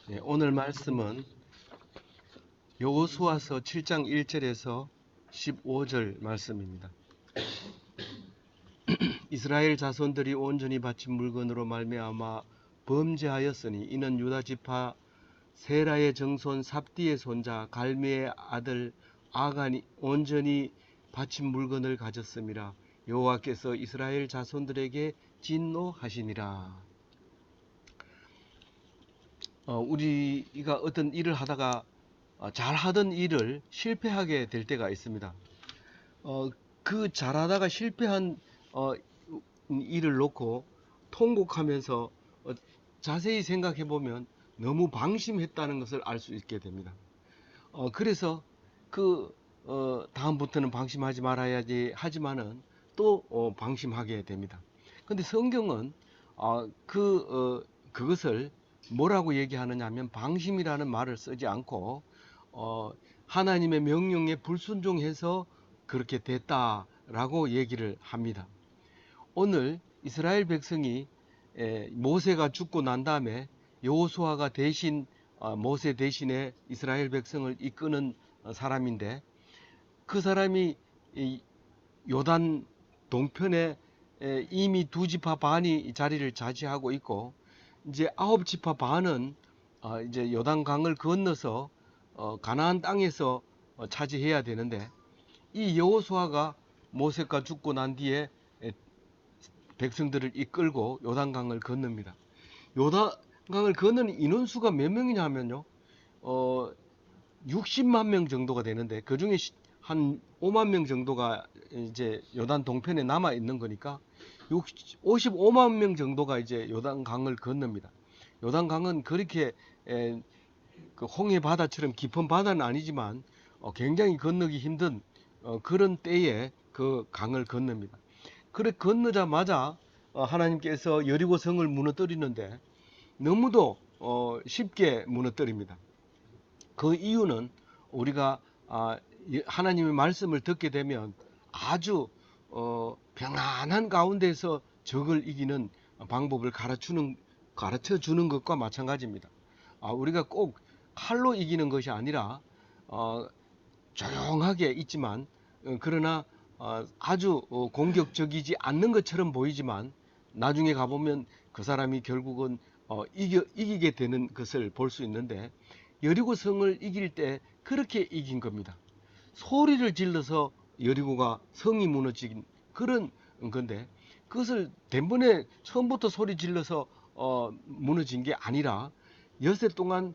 네, 오늘 말씀은 여호수아서 7장 1절에서 15절 말씀입니다. 이스라엘 자손들이 온전히 바친 물건으로 말미암아 범죄하였으니 이는 유다 지파 세라의 정손 삽디의 손자 갈미의 아들 아간이 온전히 바친 물건을 가졌음이라. 여호와께서 이스라엘 자손들에게 진노하시니라. 우리가 어떤 일을 하다가 잘하던 일을 실패하게 될 때가 있습니다. 그 잘하다가 실패한 일을 놓고 통곡하면서 자세히 생각해 보면 너무 방심했다는 것을 알 수 있게 됩니다. 그래서 다음부터는 방심하지 말아야지 하지만은 또 방심하게 됩니다. 근데 성경은 그것을 뭐라고 얘기하느냐 하면 방심이라는 말을 쓰지 않고 하나님의 명령에 불순종해서 그렇게 됐다라고 얘기를 합니다. 오늘 이스라엘 백성이 모세가 죽고 난 다음에 여호수아가 대신 모세 대신에 이스라엘 백성을 이끄는 사람인데, 그 사람이 요단 동편에 이미 두 지파 반이 자리를 차지하고 있고, 이제 아홉 지파 반은 이제 요단강을 건너서 가나안 땅에서 차지해야 되는데, 이 여호수아가 모세가 죽고 난 뒤에 백성들을 이끌고 요단강을 건넙니다. 요단강을 건너는 인원수가 몇 명이냐면요, 60만 명 정도가 되는데, 그 중에 한 5만 명 정도가 이제 요단 동편에 남아 있는 거니까 55만 명 정도가 이제 요단강을 건넙니다. 요단강은 그렇게 그 홍해 바다처럼 깊은 바다는 아니지만 굉장히 건너기 힘든 그런 때에 그 강을 건넙니다. 그래 건너자마자 하나님께서 여리고 성을 무너뜨리는데 너무도 쉽게 무너뜨립니다. 그 이유는 우리가 하나님의 말씀을 듣게 되면 아주 평안한 가운데서 적을 이기는 방법을 가르쳐 주는 것과 마찬가지입니다. 우리가 꼭 칼로 이기는 것이 아니라 조용하게 있지만 그러나 아주 공격적이지 않는 것처럼 보이지만 나중에 가보면 그 사람이 결국은 이기게 되는 것을 볼 수 있는데, 여리고 성을 이길 때 그렇게 이긴 겁니다. 소리를 질러서 여리고가 성이 무너진 그런 건데, 그것을 단번에 처음부터 소리 질러서 무너진 게 아니라 엿새 동안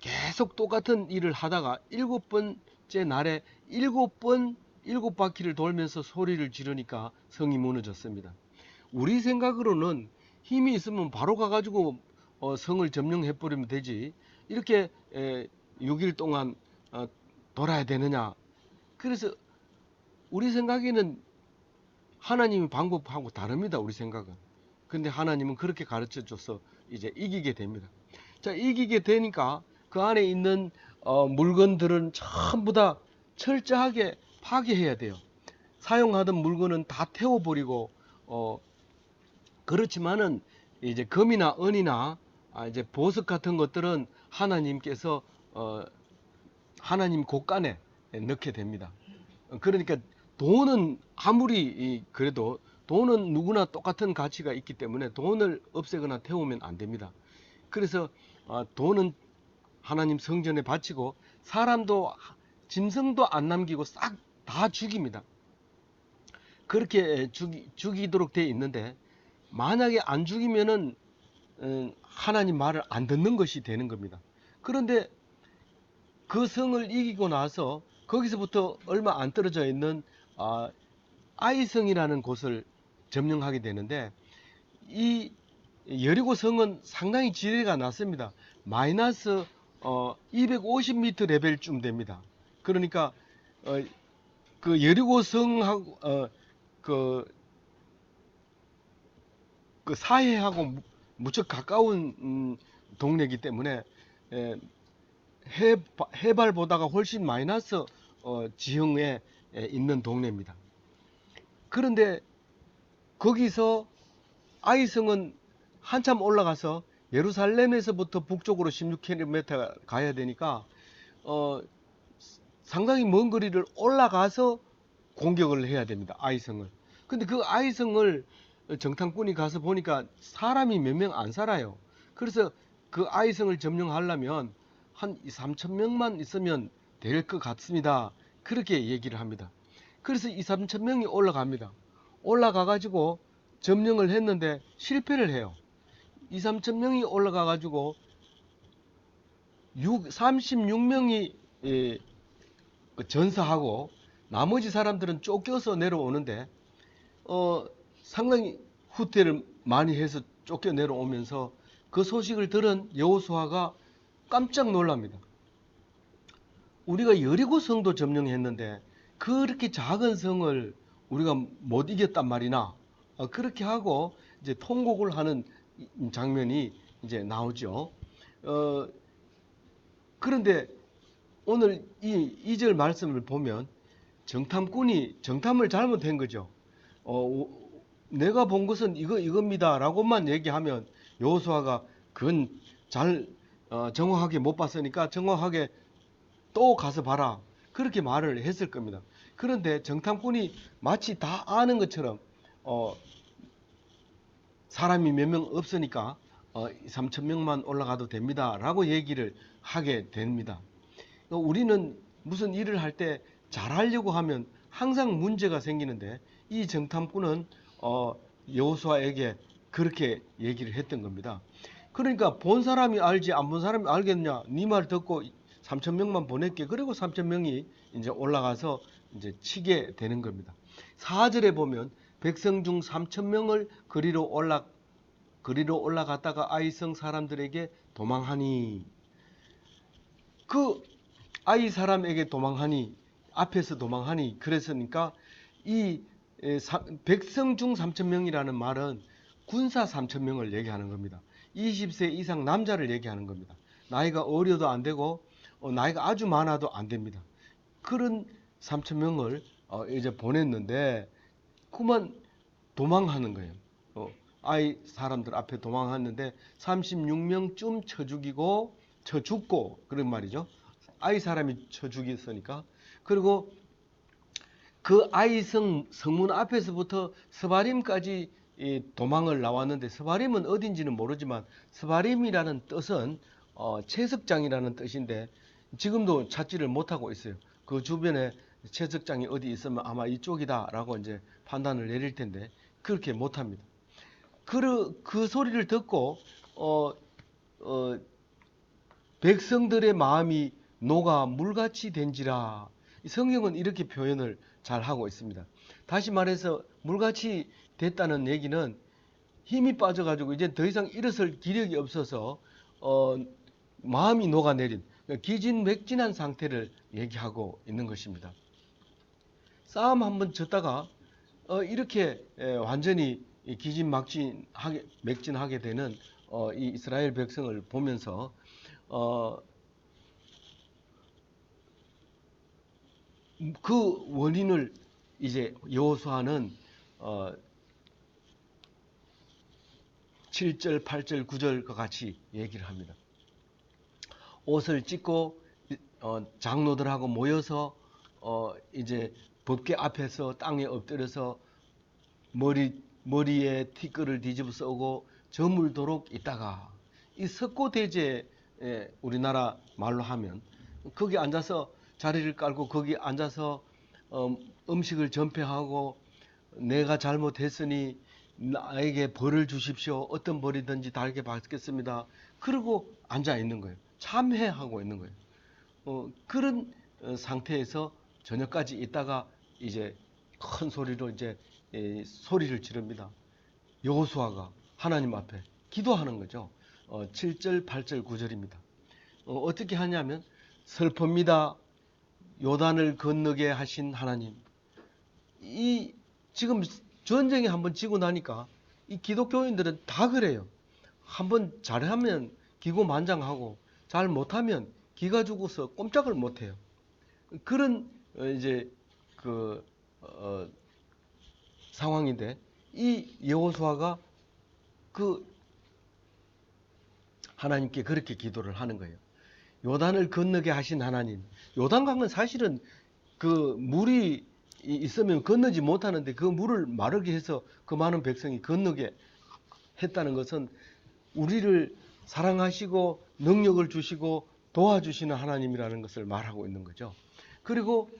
계속 똑같은 일을 하다가 일곱 번째 날에 일곱 바퀴를 돌면서 소리를 지르니까 성이 무너졌습니다. 우리 생각으로는 힘이 있으면 바로 가가지고 성을 점령해 버리면 되지, 이렇게 6일 동안 돌아야 되느냐. 그래서 우리 생각에는 하나님의 방법하고 다릅니다. 우리 생각은. 근데 하나님은 그렇게 가르쳐 줘서 이제 이기게 됩니다. 자, 이기게 되니까 그 안에 있는 물건들은 전부 다 철저하게 파괴해야 돼요. 사용하던 물건은 다 태워버리고, 그렇지만은 이제 금이나 은이나 이제 보석 같은 것들은 하나님께서 하나님 곳간에 넣게 됩니다. 그러니까 돈은 아무리 그래도 돈은 누구나 똑같은 가치가 있기 때문에 돈을 없애거나 태우면 안 됩니다. 그래서 돈은 하나님 성전에 바치고 사람도 짐승도 안 남기고 싹 다 죽입니다. 그렇게 죽이도록 되어 있는데, 만약에 안 죽이면은 하나님 말을 안 듣는 것이 되는 겁니다. 그런데 그 성을 이기고 나서 거기서부터 얼마 안 떨어져 있는 아이성이라는 곳을 점령하게 되는데, 이 여리고 성은 상당히 지대가 낮습니다. 마이너스 250m 레벨쯤 됩니다. 그러니까 그 여리고 성하고 그, 그 사해하고 무척 가까운 동네이기 때문에 해발보다가 훨씬 마이너스 지형에 있는 동네입니다. 그런데 거기서 아이성은 한참 올라가서 예루살렘에서부터 북쪽으로 16km 가야 되니까 상당히 먼 거리를 올라가서 공격을 해야 됩니다. 아이성을. 근데 그 아이성을 정탐꾼이 가서 보니까 사람이 몇 명 안 살아요. 그래서 그 아이성을 점령하려면 한 2, 3천 명만 있으면 될 것 같습니다. 그렇게 얘기를 합니다. 그래서 2, 3천 명이 올라갑니다. 올라가 가지고 점령을 했는데 실패를 해요. 2, 3천 명이 올라가 가지고 36명이 전사하고 나머지 사람들은 쫓겨서 내려오는데 상당히 후퇴를 많이 해서 쫓겨 내려오면서 그 소식을 들은 여호수아가 깜짝 놀랍니다. 우리가 여리고 성도 점령했는데 그렇게 작은 성을 우리가 못 이겼단 말이나 그렇게 하고 이제 통곡을 하는 장면이 이제 나오죠. 그런데 오늘 이 2절 말씀을 보면 정탐꾼이 정탐을 잘못한 거죠. 내가 본 것은 이겁니다라고만 얘기하면 여호수아가 그건 잘 정확하게 못 봤으니까 정확하게 또 가서 봐라 그렇게 말을 했을 겁니다. 그런데 정탐꾼이 마치 다 아는 것처럼 사람이 몇 명 없으니까 3천 명만 올라가도 됩니다라고 얘기를 하게 됩니다. 우리는 무슨 일을 할 때 잘하려고 하면 항상 문제가 생기는데 이 정탐꾼은 여호수아에게 그렇게 얘기를 했던 겁니다. 그러니까 본 사람이 알지 안 본 사람이 알겠냐? 네 말 듣고 3천 명만 보낼게. 그리고 3천 명이 이제 올라가서 이제 치게 되는 겁니다. 4절에 보면 백성 중 3천 명을 그리로 올라갔다가 아이성 사람들에게 도망하니 그 아이 사람에게 도망하니 앞에서 도망하니 그랬으니까 이 백성 중 3천 명이라는 말은 군사 3천 명을 얘기하는 겁니다. 20세 이상 남자를 얘기하는 겁니다. 나이가 어려도 안 되고 나이가 아주 많아도 안 됩니다. 그런 3천 명을 이제 보냈는데 그만 도망하는 거예요. 아이 사람들 앞에 도망했는데 36명쯤 쳐 죽고 그런 말이죠. 아이 사람이 쳐 죽였으니까. 그리고 그 아이성 성문 앞에서부터 스바림까지 도망을 나왔는데 스바림은 어딘지는 모르지만 스바림이라는 뜻은 채석장이라는 뜻인데 지금도 찾지를 못하고 있어요. 그 주변에 채석장이 어디 있으면 아마 이쪽이다라고 이제 판단을 내릴 텐데 그렇게 못합니다. 그 소리를 듣고 백성들의 마음이 녹아 물같이 된지라. 성경은 이렇게 표현을 잘 하고 있습니다. 다시 말해서 물같이 됐다는 얘기는 힘이 빠져가지고 이제 더 이상 일어설 기력이 없어서 마음이 녹아내린 기진맥진한 상태를 얘기하고 있는 것입니다. 싸움 한번 졌다가 이렇게 완전히 맥진하게 되는 이 이스라엘 백성을 보면서 그 원인을 이제 여호수아는 7절, 8절, 9절과 같이 얘기를 합니다. 옷을 찢고 장로들하고 모여서 이제 법궤 앞에서 땅에 엎드려서 머리에 티끌을 뒤집어 쓰고 저물도록 있다가 이 석고대제 우리나라 말로 하면 거기 앉아서 자리를 깔고 거기 앉아서 음식을 전폐하고 내가 잘못했으니 나에게 벌을 주십시오. 어떤 벌이든지 달게 받겠습니다. 그러고 앉아 있는 거예요. 참회하고 있는 거예요. 그런 상태에서 저녁까지 있다가 이제 큰 소리로 이제 소리를 지릅니다. 여호수아가 하나님 앞에 기도하는 거죠. 7절, 8절, 9절입니다. 어떻게 하냐면 슬픕니다. 요단을 건너게 하신 하나님. 이 지금 전쟁에 한번 지고 나니까 이 기독교인들은 다 그래요. 한번 잘하면 기고만장하고 잘 못하면 기가 죽어서 꼼짝을 못해요. 그런 이제 그 상황인데 이 여호수아가 그 하나님께 그렇게 기도를 하는 거예요. 요단을 건너게 하신 하나님. 요단강은 사실은 그 물이 있으면 건너지 못하는데 그 물을 마르게 해서 그 많은 백성이 건너게 했다는 것은 우리를 사랑하시고 능력을 주시고 도와주시는 하나님이라는 것을 말하고 있는 거죠. 그리고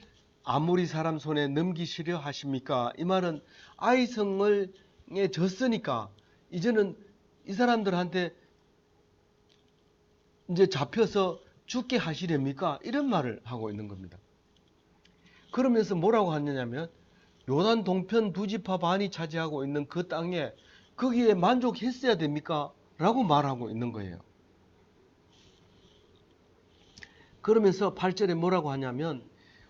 아무리 사람 손에 넘기시려 하십니까? 이 말은 아이성을 졌으니까 이제는 이 사람들한테 이제 잡혀서 죽게 하시렵니까? 이런 말을 하고 있는 겁니다. 그러면서 뭐라고 하느냐면 요단 동편 두 지파 반이 차지하고 있는 그 땅에 거기에 만족했어야 됩니까? 라고 말하고 있는 거예요. 그러면서 8절에 뭐라고 하냐면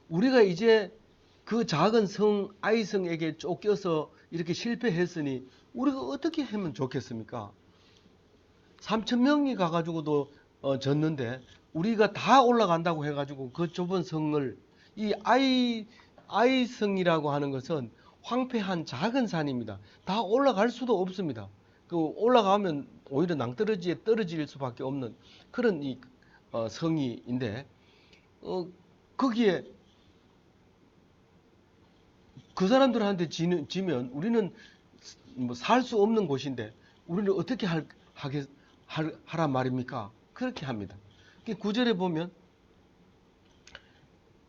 우리가 이제 그 작은 성 아이성에게 쫓겨서 이렇게 실패했으니 우리가 어떻게 하면 좋겠습니까? 3,000명이 가가지고도 졌는데 우리가 다 올라간다고 해가지고 그 좁은 성을 이 아이성이라고 하는 것은 황폐한 작은 산입니다. 다 올라갈 수도 없습니다. 그 올라가면 오히려 낭떠러지에 떨어질 수밖에 없는 그런 이 성이인데 거기에 그 사람들한테 지면 우리는 뭐 살 수 없는 곳인데 우리는 어떻게 하란 말입니까? 그렇게 합니다. 9절에 보면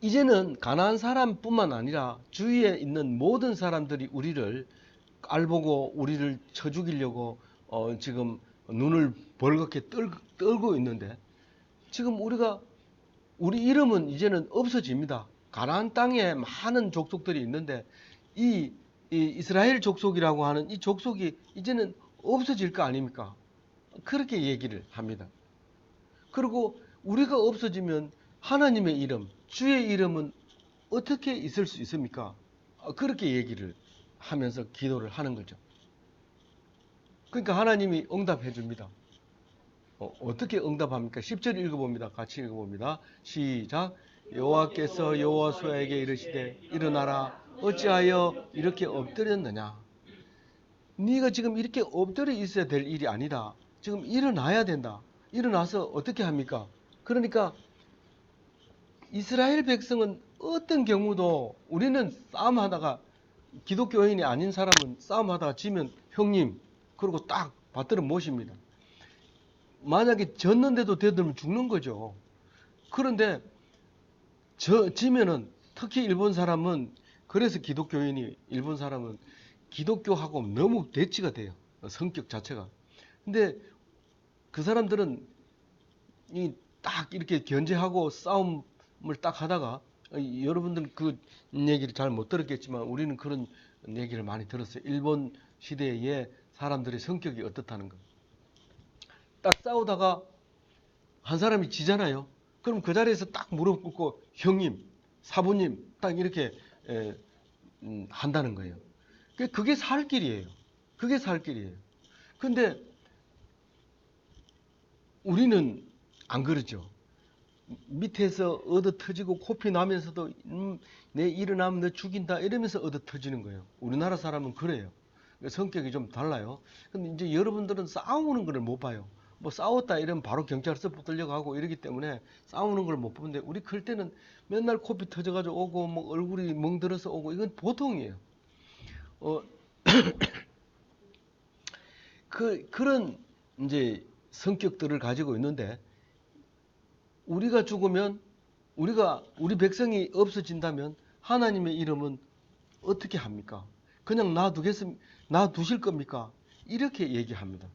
이제는 가나안 사람뿐만 아니라 주위에 있는 모든 사람들이 우리를 깔보고 우리를 쳐 죽이려고 지금 눈을 벌겋게 떨고 있는데 지금 우리 이름은 이제는 없어집니다. 가나안 땅에 많은 족속들이 있는데 이 이스라엘 족속이라고 하는 이 족속이 이제는 없어질 거 아닙니까? 그렇게 얘기를 합니다. 그리고 우리가 없어지면 하나님의 이름, 주의 이름은 어떻게 있을 수 있습니까? 그렇게 얘기를 하면서 기도를 하는 거죠. 그러니까 하나님이 응답해 줍니다. 어떻게 응답합니까? 10절 읽어봅니다. 같이 읽어봅니다. 시작. 여호와께서 여호수아에게 이르시되 일어나라. 어찌하여 이렇게 엎드렸느냐? 네가 지금 이렇게 엎드려 있어야 될 일이 아니다. 지금 일어나야 된다. 일어나서 어떻게 합니까? 그러니까 이스라엘 백성은 어떤 경우도 우리는 싸움하다가 기독교인이 아닌 사람은 싸움하다가 지면 형님 그러고 딱 받들어 모십니다. 만약에 졌는데도 되들면 죽는 거죠. 그런데 지면은 특히 일본 사람은 그래서 일본 사람은 기독교하고 너무 대치가 돼요. 성격 자체가. 근데 그 사람들은 딱 이렇게 견제하고 싸움을 딱 하다가 여러분들은 그 얘기를 잘 못 들었겠지만 우리는 그런 얘기를 많이 들었어요. 일본 시대의 사람들의 성격이 어떻다는 거. 딱 싸우다가 한 사람이 지잖아요. 그럼 그 자리에서 딱 무릎 꿇고 형님, 사부님 딱 이렇게 한다는 거예요. 그게 살 길이에요. 그게 살 길이에요. 근데 우리는 안 그러죠. 밑에서 얻어 터지고 코피 나면서도 내 일어나면 너 죽인다 이러면서 얻어 터지는 거예요. 우리나라 사람은 그래요. 성격이 좀 달라요. 근데 이제 여러분들은 싸우는 걸 못 봐요. 뭐 싸웠다 이러면 바로 경찰서 붙들려고 하고 이러기 때문에 싸우는 걸 못 보는데 우리 클 때는 맨날 코피 터져가지고 오고 뭐 얼굴이 멍들어서 오고 이건 보통이에요. 그런 이제 성격들을 가지고 있는데 우리가 죽으면 우리 백성이 없어진다면 하나님의 이름은 어떻게 합니까? 그냥 놔두실 겁니까? 이렇게 얘기합니다.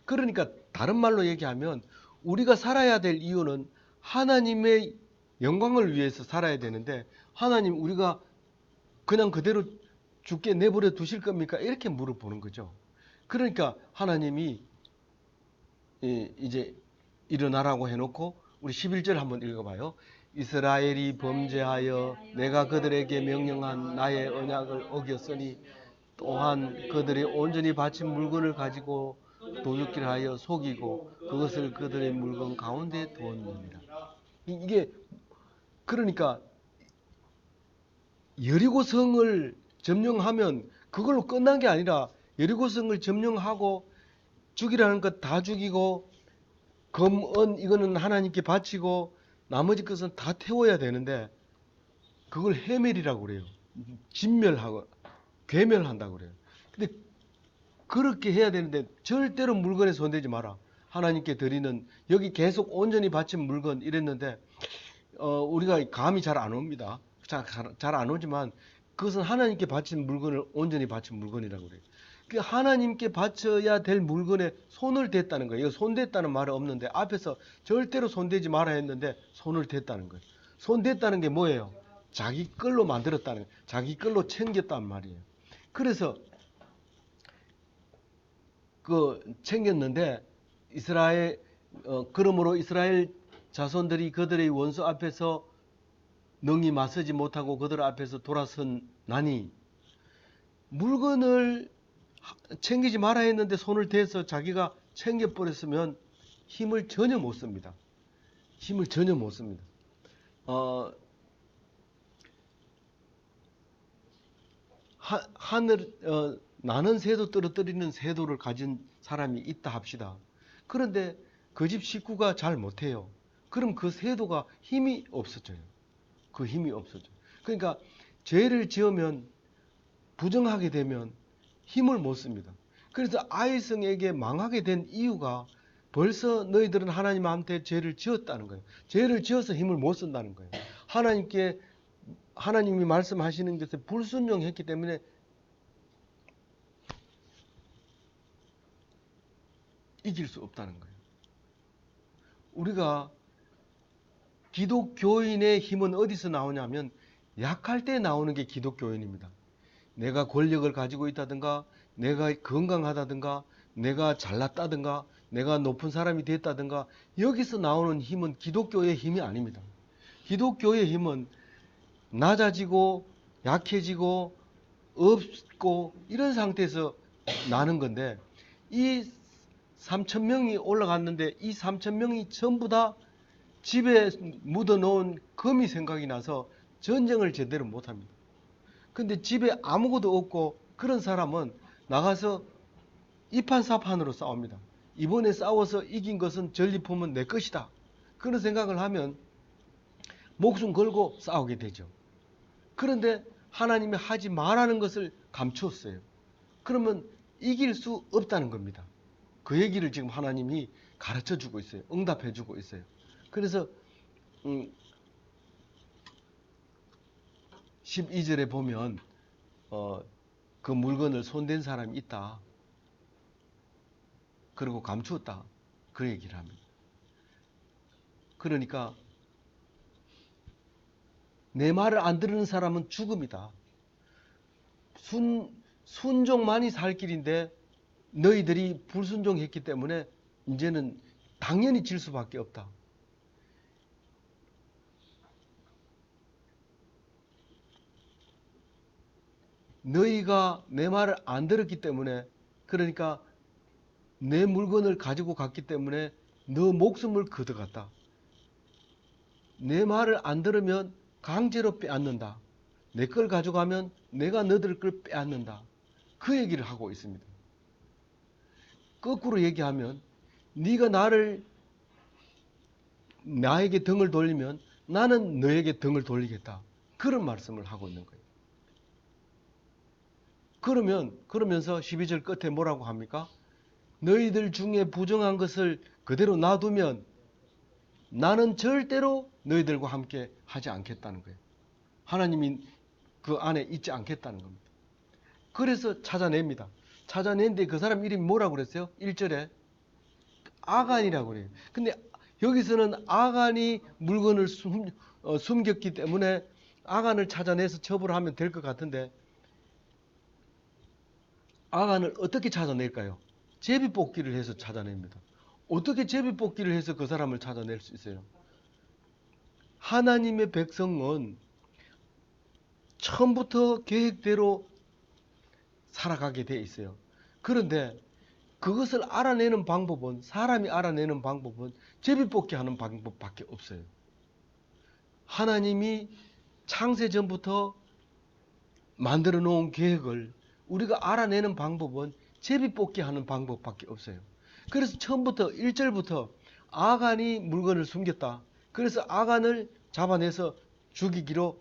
그러니까 다른 말로 얘기하면 우리가 살아야 될 이유는 하나님의 영광을 위해서 살아야 되는데 하나님 우리가 그냥 그대로 죽게 내버려 두실 겁니까? 이렇게 물어보는 거죠. 그러니까 하나님이 이제 일어나라고 해놓고 우리 11절 한번 읽어봐요. 이스라엘이 범죄하여 내가 그들에게 명령한 나의 언약을 어겼으니 또한 그들이 온전히 바친 물건을 가지고 도둑질 하여 속이고 그것을 그들의 물건 가운데 두었느니라. 이게 그러니까 여리고성을 점령하면 그걸로 끝난 게 아니라 여리고성을 점령하고 죽이라는 것 다 죽이고 금, 은 이거는 하나님께 바치고 나머지 것은 다 태워야 되는데 그걸 해멸이라고 그래요. 진멸하고 괴멸한다고 그래요. 근데 그렇게 해야 되는데 절대로 물건에 손대지 마라. 하나님께 드리는 여기 계속 온전히 바친 물건 이랬는데 우리가 감이 잘 안 옵니다. 잘 안 오지만 그것은 하나님께 바친 물건을 온전히 바친 물건이라고 그래요. 그 하나님께 바쳐야 될 물건에 손을 댔다는 거예요. 이거 손댔다는 말은 없는데 앞에서 절대로 손대지 마라 했는데 손을 댔다는 거예요. 손댔다는 게 뭐예요? 자기 걸로 만들었다는 거예요. 자기 걸로 챙겼단 말이에요. 그래서 그 챙겼는데 그러므로 이스라엘 자손들이 그들의 원수 앞에서 능히 맞서지 못하고 그들 앞에서 돌아선 나니 물건을 챙기지 마라 했는데 손을 대서 자기가 챙겨버렸으면 힘을 전혀 못 씁니다. 힘을 전혀 못 씁니다. 나는 새도 떨어뜨리는 새도를 가진 사람이 있다 합시다. 그런데 그 집 식구가 잘 못해요. 그럼 그 새도가 힘이 없어져요. 그 힘이 없어져요. 그러니까 죄를 지으면 부정하게 되면 힘을 못 씁니다. 그래서 아이성에게 망하게 된 이유가 벌써 너희들은 하나님한테 죄를 지었다는 거예요. 죄를 지어서 힘을 못 쓴다는 거예요. 하나님이 말씀하시는 것에 불순종했기 때문에 이길 수 없다는 거예요. 우리가 기독교인의 힘은 어디서 나오냐면 약할 때 나오는 게 기독교인입니다. 내가 권력을 가지고 있다든가 내가 건강하다든가 내가 잘났다든가 내가 높은 사람이 됐다든가 여기서 나오는 힘은 기독교의 힘이 아닙니다. 기독교의 힘은 낮아지고 약해지고 없고 이런 상태에서 나는 건데 이 3,000명이 올라갔는데 이 3,000명이 전부 다 집에 묻어놓은 금이 생각이 나서 전쟁을 제대로 못합니다. 근데 집에 아무것도 없고 그런 사람은 나가서 이판사판으로 싸웁니다. 이번에 싸워서 이긴 것은 전리품은 내 것이다. 그런 생각을 하면 목숨 걸고 싸우게 되죠. 그런데 하나님이 하지 말라는 것을 감추었어요. 그러면 이길 수 없다는 겁니다. 그 얘기를 지금 하나님이 가르쳐 주고 있어요. 응답해 주고 있어요. 그래서 12절에 보면 그 물건을 손댄 사람이 있다. 그리고 감추었다. 그 얘기를 합니다. 그러니까 내 말을 안 들으는 사람은 죽음이다. 순종만이 살 길인데 너희들이 불순종했기 때문에 이제는 당연히 질 수밖에 없다. 너희가 내 말을 안 들었기 때문에 그러니까 내 물건을 가지고 갔기 때문에 너 목숨을 걷어갔다. 내 말을 안 들으면 강제로 빼앗는다. 내 걸 가져가면 내가 너들 걸 빼앗는다. 그 얘기를 하고 있습니다. 거꾸로 얘기하면 네가 나에게 등을 돌리면 나는 너에게 등을 돌리겠다. 그런 말씀을 하고 있는 거예요. 그러면서 12절 끝에 뭐라고 합니까? 너희들 중에 부정한 것을 그대로 놔두면 나는 절대로 너희들과 함께 하지 않겠다는 거예요. 하나님이 그 안에 있지 않겠다는 겁니다. 그래서 찾아냅니다. 찾아냈는데 그 사람 이름이 뭐라고 그랬어요? 1절에 아간이라고 그래요. 근데 여기서는 아간이 물건을 숨겼기 때문에 아간을 찾아내서 처벌하면 될 것 같은데 아간을 어떻게 찾아낼까요? 제비뽑기를 해서 찾아냅니다. 어떻게 제비뽑기를 해서 그 사람을 찾아낼 수 있어요? 하나님의 백성은 처음부터 계획대로 살아가게 돼 있어요. 그런데 그것을 알아내는 방법은 사람이 알아내는 방법은 제비뽑기 하는 방법밖에 없어요. 하나님이 창세 전부터 만들어 놓은 계획을 우리가 알아내는 방법은 제비뽑기 하는 방법밖에 없어요. 그래서 처음부터 1절부터 아간이 물건을 숨겼다. 그래서 아간을 잡아내서 죽이기로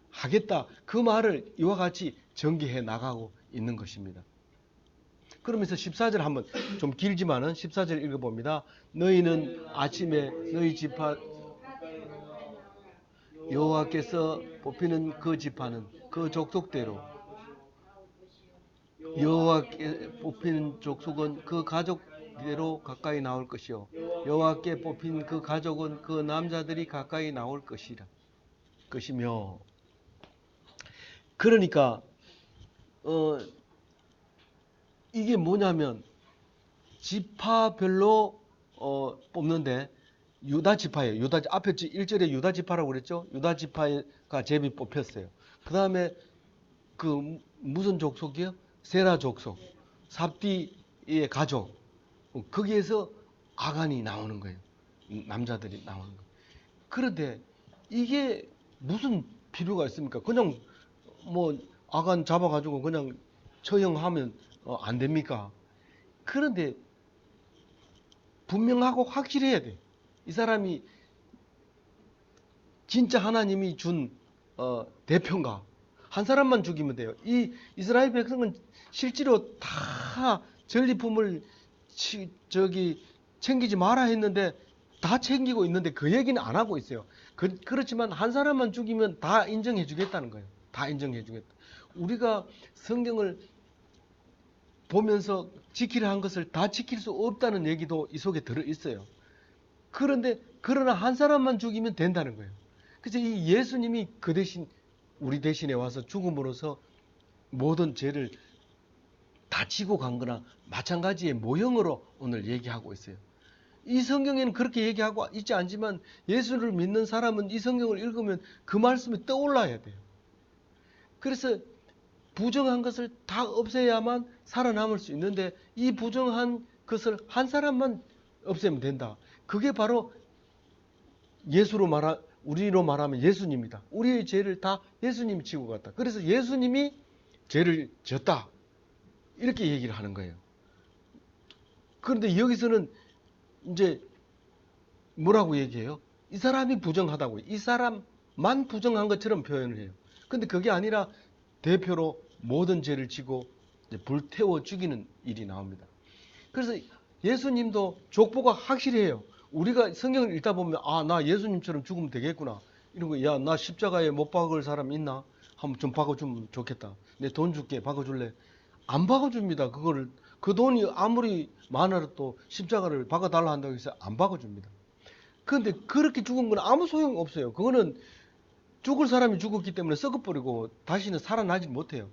하겠다. 그 말을 이와 같이 전개해 나가고 있는 것입니다. 그러면서 14절 한번 좀 길지만은 14절 읽어봅니다. 너희는 아침에 너희 지파 여호와께서 뽑히는 그 지파는 그 족속대로 여호와께 뽑힌 족속은 그 가족대로 가까이 나올 것이요 여호와께 뽑힌 그 가족은 그 남자들이 가까이 나올 것이며 그러니까 이게 뭐냐면 지파별로 뽑는데 유다 지파예요. 유다 앞에 1절에 유다 지파라고 그랬죠. 유다 지파가 제비 뽑혔어요. 그 다음에 그 무슨 족속이요? 세라 족속, 삽디의 가족. 거기에서 아간이 나오는 거예요. 남자들이 나오는 거예요. 그런데 이게 무슨 필요가 있습니까? 그냥 뭐 아간 잡아가지고 그냥 처형하면 안 됩니까? 그런데 분명하고 확실해야 돼. 이 사람이 진짜 하나님이 준 대표인가? 한 사람만 죽이면 돼요. 이 이스라엘 백성은 실제로 다 전리품을 챙기지 마라 했는데 다 챙기고 있는데 그 얘기는 안 하고 있어요. 그렇지만 한 사람만 죽이면 다 인정해 주겠다는 거예요. 다 인정해 주겠다. 우리가 성경을 보면서 지키려 한 것을 다 지킬 수 없다는 얘기도 이 속에 들어 있어요. 그러나 한 사람만 죽이면 된다는 거예요. 그래서 이 예수님이 그 대신 우리 대신에 와서 죽음으로써 모든 죄를 다 지고 간 거나 마찬가지의 모형으로 오늘 얘기하고 있어요. 이 성경에는 그렇게 얘기하고 있지 않지만 예수를 믿는 사람은 이 성경을 읽으면 그 말씀이 떠올라야 돼요. 그래서 부정한 것을 다 없애야만 살아남을 수 있는데 이 부정한 것을 한 사람만 없애면 된다. 그게 바로 우리로 말하면 예수님이다. 우리의 죄를 다 예수님이 지고 갔다. 그래서 예수님이 죄를 졌다. 이렇게 얘기를 하는 거예요. 그런데 여기서는 이제 뭐라고 얘기해요? 이 사람이 부정하다고. 이 사람만 부정한 것처럼 표현을 해요. 근데 그게 아니라 대표로 모든 죄를 지고 불태워 죽이는 일이 나옵니다. 그래서 예수님도 족보가 확실해요. 우리가 성경을 읽다 보면 나 예수님처럼 죽으면 되겠구나. 이런 거, 야, 나 십자가에 못 박을 사람 있나? 한번 좀 박아주면 좋겠다. 내 돈 줄게, 박아줄래? 안 박아줍니다. 그 돈이 아무리 많아도 십자가를 박아달라 한다고 해서 안 박아줍니다. 그런데 그렇게 죽은 건 아무 소용 없어요. 그거는 죽을 사람이 죽었기 때문에 썩어버리고 다시는 살아나지 못해요.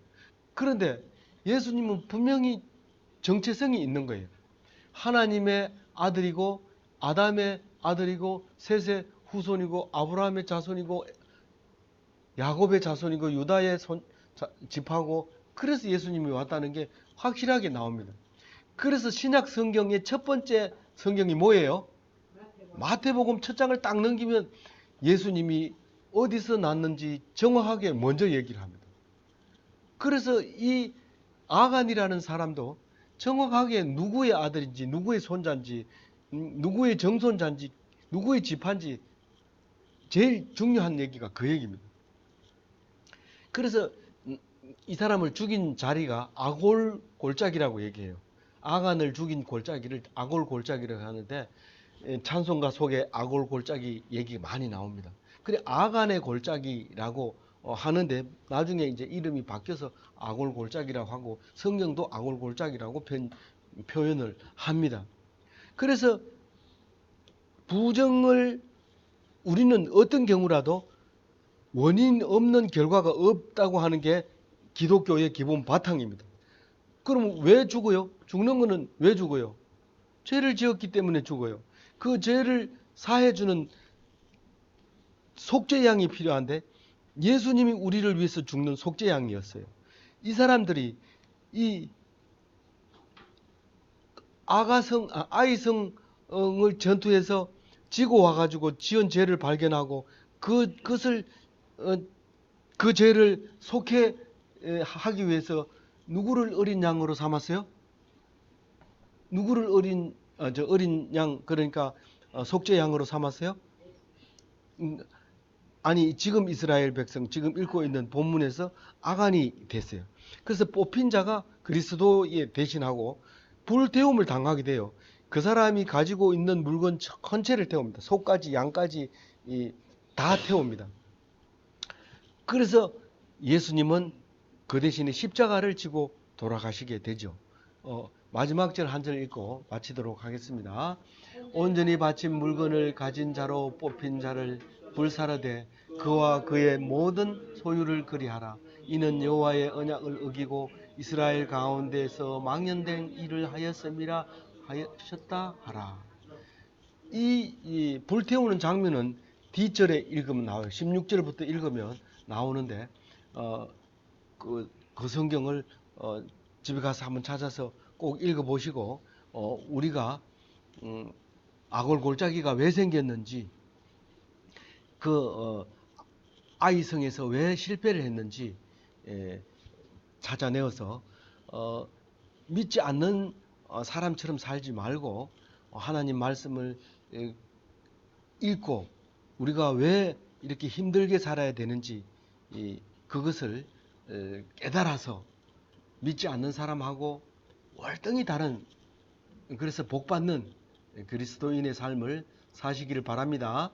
그런데 예수님은 분명히 정체성이 있는 거예요. 하나님의 아들이고 아담의 아들이고 셋의 후손이고 아브라함의 자손이고 야곱의 자손이고 유다의 지파고 그래서 예수님이 왔다는 게 확실하게 나옵니다. 그래서 신약 성경의 첫 번째 성경이 뭐예요? 마태복음 첫 장을 딱 넘기면 예수님이 어디서 났는지 정확하게 먼저 얘기를 합니다. 그래서 이 아간이라는 사람도 정확하게 누구의 아들인지 누구의 손자인지 누구의 정손자인지 누구의 지파인지 제일 중요한 얘기가 그 얘기입니다. 그래서 이 사람을 죽인 자리가 아골 골짜기라고 얘기해요. 아간을 죽인 골짜기를 아골 골짜기라고 하는데 찬송가 속에 아골 골짜기 얘기가 많이 나옵니다. 그래 아간의 골짜기라고 하는데 나중에 이제 이름이 바뀌어서 아골 골짜기라고 하고 성경도 아골 골짜기라고 표현을 합니다. 그래서 부정을 우리는 어떤 경우라도 원인 없는 결과가 없다고 하는 게 기독교의 기본 바탕입니다. 그럼 왜 죽어요? 죽는 거는 왜 죽어요? 죄를 지었기 때문에 죽어요. 그 죄를 사해주는 속죄양이 필요한데 예수님이 우리를 위해서 죽는 속죄양이었어요. 이 사람들이 이 아이성을 전투해서 지고 와가지고 지은 죄를 발견하고 그것을 그 죄를 속해하기 위해서 누구를 어린 양으로 삼았어요? 누구를 어린 양 그러니까 속죄 양으로 삼았어요? 아니 지금 이스라엘 백성 지금 읽고 있는 본문에서 아간이 됐어요. 그래서 뽑힌 자가 그리스도에 대신하고 불태움을 당하게 돼요. 그 사람이 가지고 있는 물건 전체를 태웁니다. 소까지 양까지 다 태웁니다. 그래서 예수님은 그 대신에 십자가를 지고 돌아가시게 되죠. 마지막 절 한 절 읽고 마치도록 하겠습니다. 온전히 바친 물건을 가진 자로 뽑힌 자를 불사르되 그와 그의 모든 소유를 그리하라. 이는 여호와의 언약을 어기고 이스라엘 가운데서 망연된 일을 하였음이라 하셨다 하라. 이 불태우는 장면은 뒤절에 읽으면 나와요. 16절부터 읽으면 나오는데 그 성경을 집에 가서 한번 찾아서 꼭 읽어보시고 우리가 아골 골짜기가 왜 생겼는지 그 아이성에서 왜 실패를 했는지 찾아내어서 믿지 않는 사람처럼 살지 말고 하나님 말씀을 읽고 우리가 왜 이렇게 힘들게 살아야 되는지 그것을 깨달아서 믿지 않는 사람하고 월등히 다른 그래서 복받는 그리스도인의 삶을 사시기를 바랍니다.